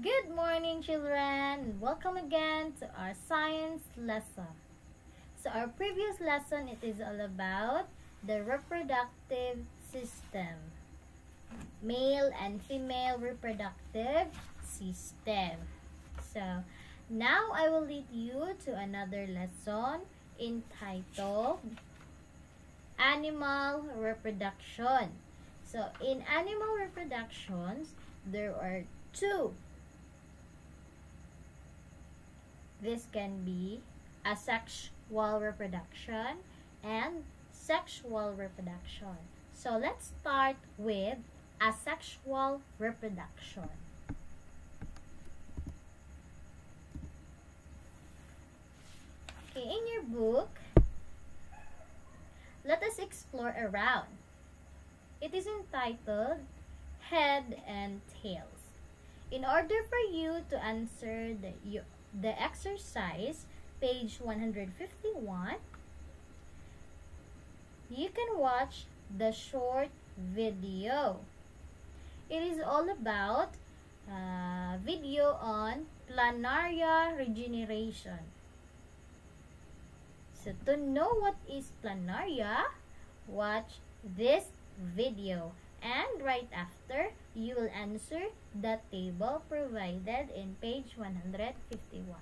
Good morning, children. Welcome again to our science lesson. So our previous lesson, it is all about the reproductive system. Male and female reproductive system. So now I will lead you to another lesson entitled Animal Reproduction. So in animal reproductions, there are two. This can be asexual reproduction and sexual reproduction. So let's start with asexual reproduction. Okay, in your book, let us explore around. It is entitled Head and Tails. In order for you to answer the exercise, page 151, you can watch the short video. It is all about video on planaria regeneration. So to know what is planaria, watch this video. And right after, you will answer the table provided in page 151.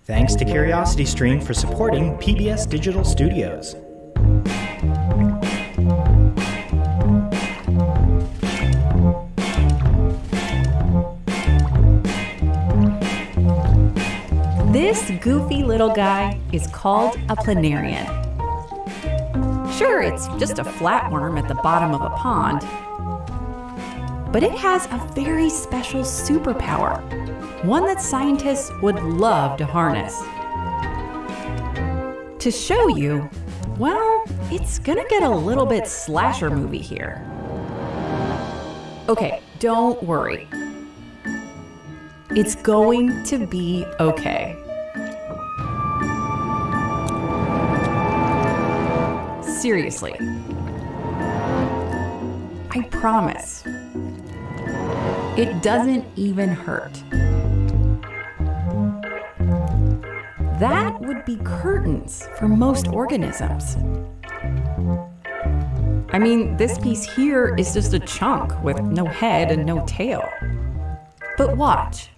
Thanks to CuriosityStream for supporting PBS Digital Studios. This goofy little guy is called a planarian. Sure, it's just a flatworm at the bottom of a pond, but it has a very special superpower, one that scientists would love to harness. To show you, well, it's gonna get a little bit slasher movie here. Okay, don't worry. It's going to be okay. Seriously. I promise. It doesn't even hurt. That would be curtains for most organisms. I mean, this piece here is just a chunk with no head and no tail. But watch.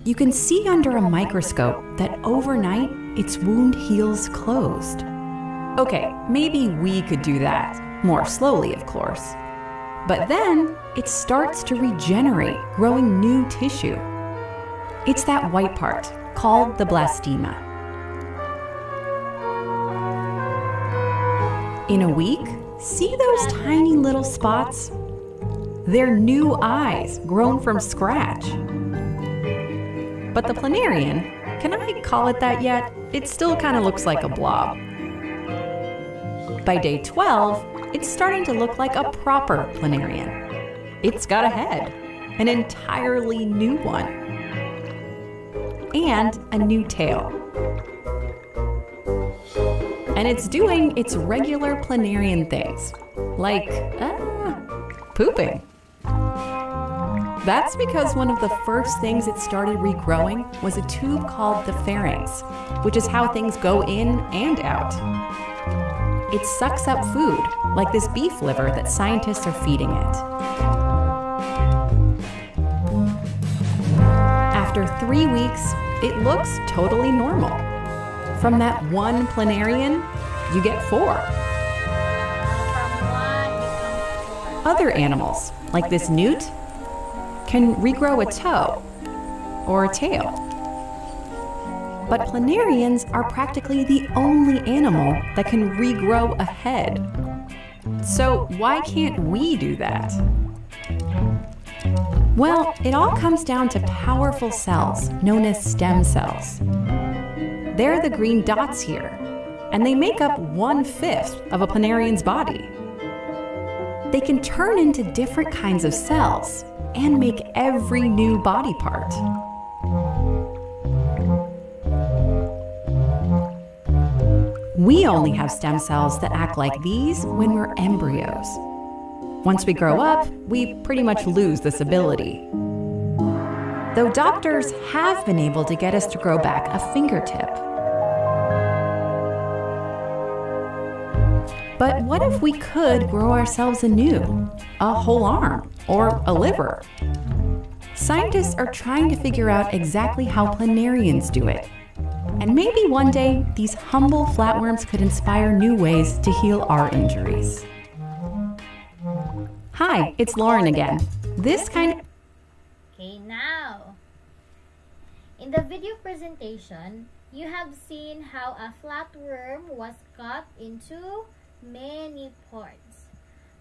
You can see under a microscope that overnight its wound heals closed. Okay, maybe we could do that, more slowly of course. But then it starts to regenerate, growing new tissue. It's that white part, called the blastema. In a week, see those tiny little spots? They're new eyes, grown from scratch. But the planarian, can I call it that yet? It still kind of looks like a blob. By day 12, it's starting to look like a proper planarian. It's got a head, an entirely new one, and a new tail. And it's doing its regular planarian things, like pooping. That's because one of the first things it started regrowing was a tube called the pharynx, which is how things go in and out. It sucks up food, like this beef liver that scientists are feeding it. After 3 weeks, it looks totally normal. From that one planarian, you get 4. Other animals, like this newt, can regrow a toe or a tail. But planarians are practically the only animal that can regrow a head. So why can't we do that? Well, it all comes down to powerful cells known as stem cells. They're the green dots here, and they make up 1/5 of a planarian's body. They can turn into different kinds of cells and make every new body part. We only have stem cells that act like these when we're embryos. Once we grow up, we pretty much lose this ability. Though doctors have been able to get us to grow back a fingertip. But what if we could grow ourselves anew? A whole arm or a liver? Scientists are trying to figure out exactly how planarians do it. And maybe one day, these humble flatworms could inspire new ways to heal our injuries. Hi, it's Lauren again. Okay, now, in the video presentation, you have seen how a flatworm was cut into many parts.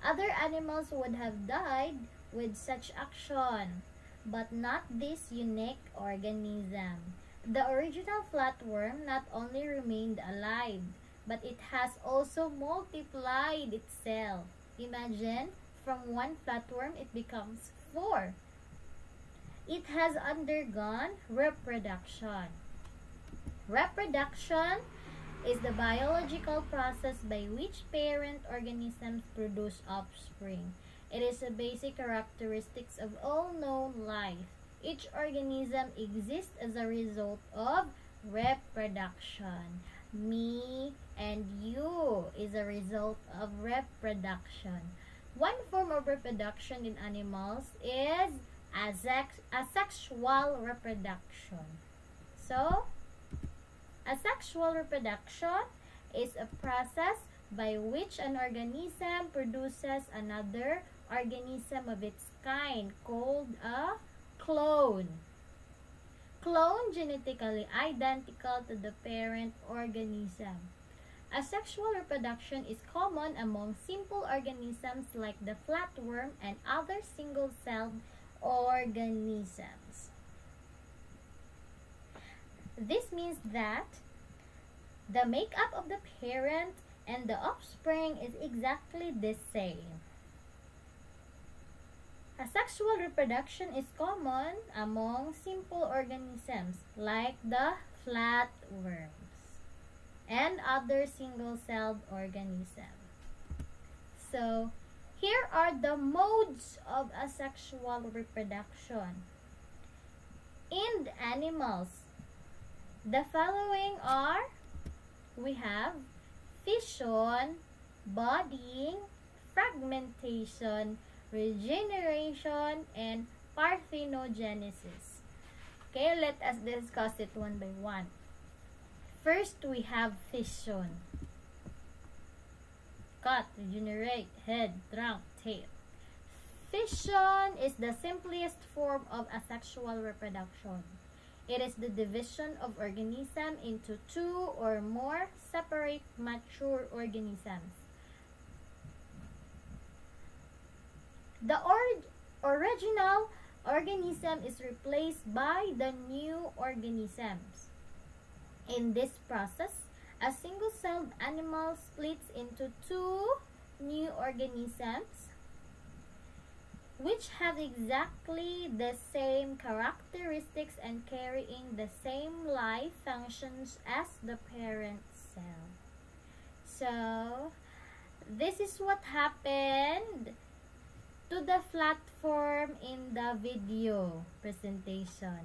Other animals would have died with such action, but not this unique organism. The original flatworm not only remained alive, but it has also multiplied itself. Imagine, from one flatworm, it becomes 4. It has undergone reproduction. Reproduction is the biological process by which parent organisms produce offspring. It is a basic characteristic of all known life. Each organism exists as a result of reproduction. Me and you is a result of reproduction. One form of reproduction in animals is asexual reproduction. So, asexual reproduction is a process by which an organism produces another organism of its kind, called a clone. Clone genetically identical to the parent organism. Asexual reproduction is common among simple organisms like the flatworm and other single-celled organisms. This means that the makeup of the parent and the offspring is exactly the same. Asexual reproduction is common among simple organisms like the flatworms and other single-celled organisms. So, here are the modes of asexual reproduction. In animals, the following are, we have fission, budding, fragmentation, regeneration, and parthenogenesis. Okay, let us discuss it one by one. First, we have fission. Cut, regenerate, head, trunk, tail. Fission is the simplest form of asexual reproduction. It is the division of organism into 2 or more separate mature organisms. The original organism is replaced by the new organisms. In this process, a single-celled animal splits into 2 new organisms which have exactly the same characteristics and carrying the same life functions as the parent cell. So, this is what happened to the flatworm in the video presentation.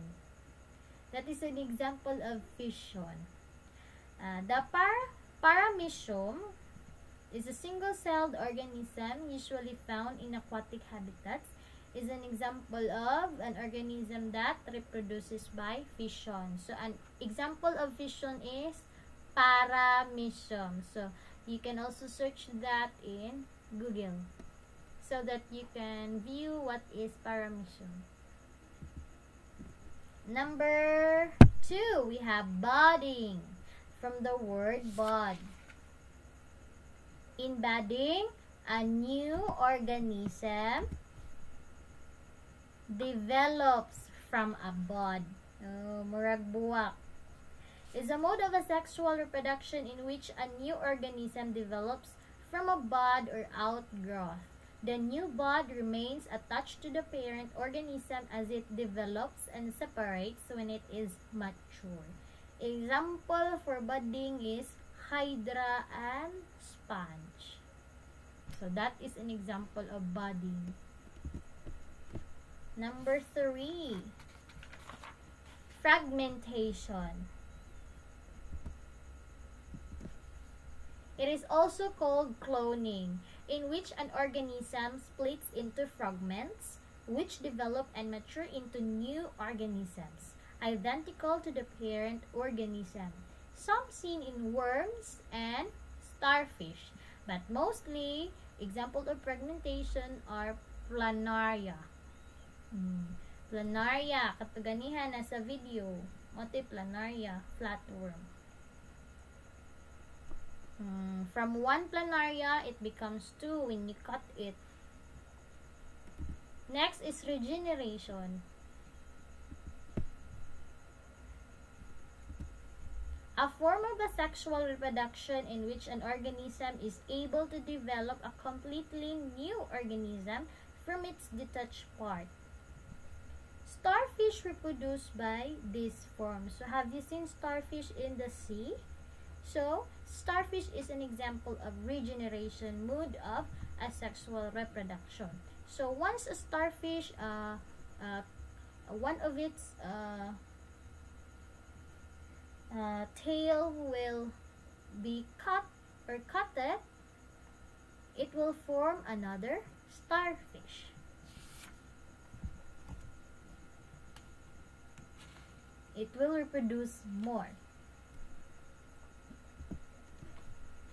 That is an example of fission. The paramecium is a single-celled organism usually found in aquatic habitats. Is an example of an organism that reproduces by fission. So, an example of fission is paramecium. So, you can also search that in Google so that you can view what is paramecium. Number 2, we have budding, from the word bud. In budding, a new organism develops from a bud. Murag buwak. Is a mode of asexual reproduction in which a new organism develops from a bud or outgrowth. The new bud remains attached to the parent organism as it develops and separates when it is mature. Example for budding is hydra, and sponge. So that is an example of budding. Number 3, fragmentation. It is also called cloning, in which an organism splits into fragments, which develop and mature into new organisms, identical to the parent organism. Some seen in worms and starfish, but mostly examples of fragmentation are planaria. Planaria, kataganihan na sa video. Mote planaria, flatworm. From one planaria, it becomes 2 when you cut it. Next is regeneration. A form of asexual reproduction in which an organism is able to develop a completely new organism from its detached part. Starfish reproduce by this form. So, have you seen starfish in the sea? So, starfish is an example of regeneration mode of asexual reproduction. So, once a starfish, one of its tail will be cut or cutted, it will form another starfish. It will reproduce more.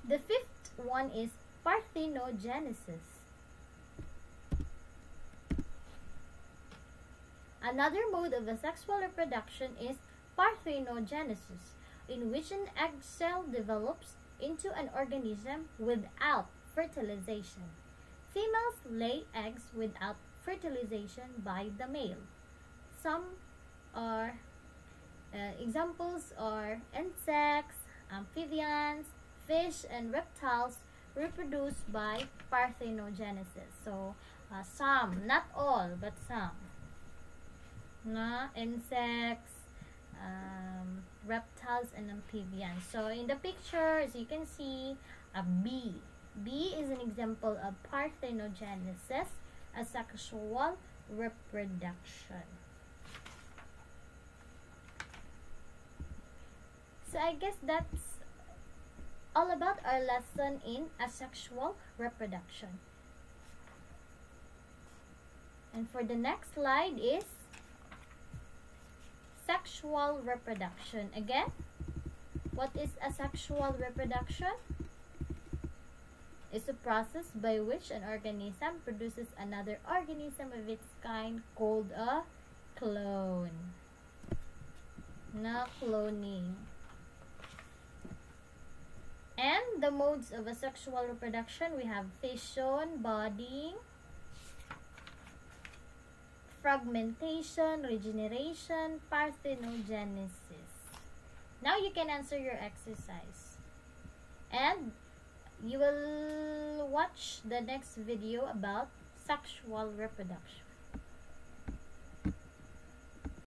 The 5th one is parthenogenesis. Another mode of asexual reproduction is parthenogenesis, in which an egg cell develops into an organism without fertilization. Females lay eggs without fertilization by the male. Some are examples are insects, amphibians, fish, and reptiles reproduce by parthenogenesis. So, some, not all, but some. Insects, reptiles, and amphibians. So, in the picture, as you can see, a bee. Bee is an example of parthenogenesis, asexual reproduction. So, I guess that's all about our lesson in asexual reproduction. And for the next slide is sexual reproduction. Again, what is asexual reproduction? It's a process by which an organism produces another organism of its kind called a clone. Cloning. And the modes of asexual reproduction, we have fission, budding, fragmentation, regeneration, parthenogenesis. Now you can answer your exercise. And you will watch the next video about sexual reproduction.